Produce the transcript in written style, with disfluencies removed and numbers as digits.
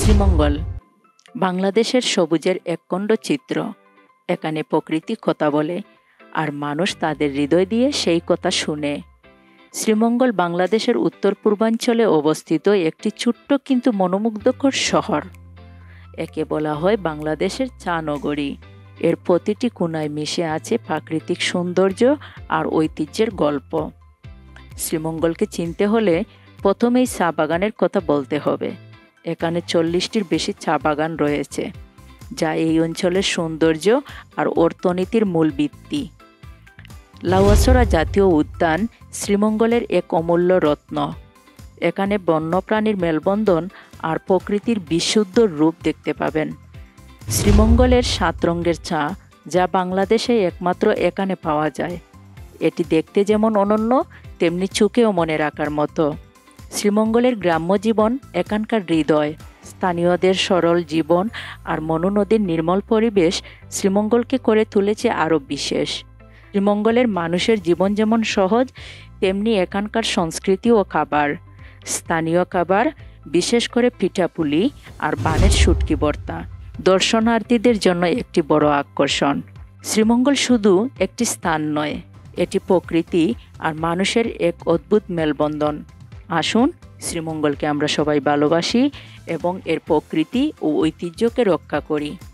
শ্রীমঙ্গল বাংলাদেশের সবুজের একখণ্ড চিত্র। এখানে প্রকৃতি কথা বলে আর মানুষ তাদের হৃদয় দিয়ে সেই কথা শুনে। শ্রীমঙ্গল বাংলাদেশের উত্তর পূর্বাঞ্চলে অবস্থিত একটি ছোট্ট কিন্তু মনোমুগ্ধকর শহর। একে বলা হয় বাংলাদেশের চা নগরী। এর প্রতিটি কোণায় মিশে আছে প্রাকৃতিক সৌন্দর্য আর ঐতিহ্যের গল্প। শ্রীমঙ্গলকে চিনতে হলে প্রথমেই চা বাগানের কথা বলতে হবে। এখানে 40টির বেশি চা বাগান রয়েছে, যা এই অঞ্চলের সৌন্দর্য আর অর্থনীতির মূল ভিত্তি। লাউয়াছড়া জাতীয় উদ্যান শ্রীমঙ্গলের এক অমূল্য রত্ন। এখানে বন্যপ্রাণীর মেলবন্ধন আর প্রকৃতির বিশুদ্ধ রূপ দেখতে পাবেন। শ্রীমঙ্গলের 7 রঙের চা, যা বাংলাদেশে একমাত্র এখানে পাওয়া যায়। এটি দেখতে যেমন অনন্য, তেমনি চোখেও মনে রাখার মতো। শ্রীমঙ্গলের গ্রাম্য জীবন এখানকার হৃদয়। স্থানীয়দের সরল জীবন আর মনু নদীর নির্মল পরিবেশ শ্রীমঙ্গলকে করে তুলেছে আরও বিশেষ। শ্রীমঙ্গলের মানুষের জীবন যেমন সহজ, তেমনি এখানকার সংস্কৃতি ও খাবার। স্থানীয় খাবার, বিশেষ করে পিঠাপুলি আর বানের শুটকি ভর্তা, দর্শনার্থীদের জন্য একটি বড় আকর্ষণ। শ্রীমঙ্গল শুধু একটি স্থান নয়, এটি প্রকৃতি আর মানুষের এক অদ্ভুত মেলবন্ধন। আসুন শ্রীমঙ্গলকে আমরা সবাই ভালোবাসি এবং এর প্রকৃতি ও ঐতিহ্যকে রক্ষা করি।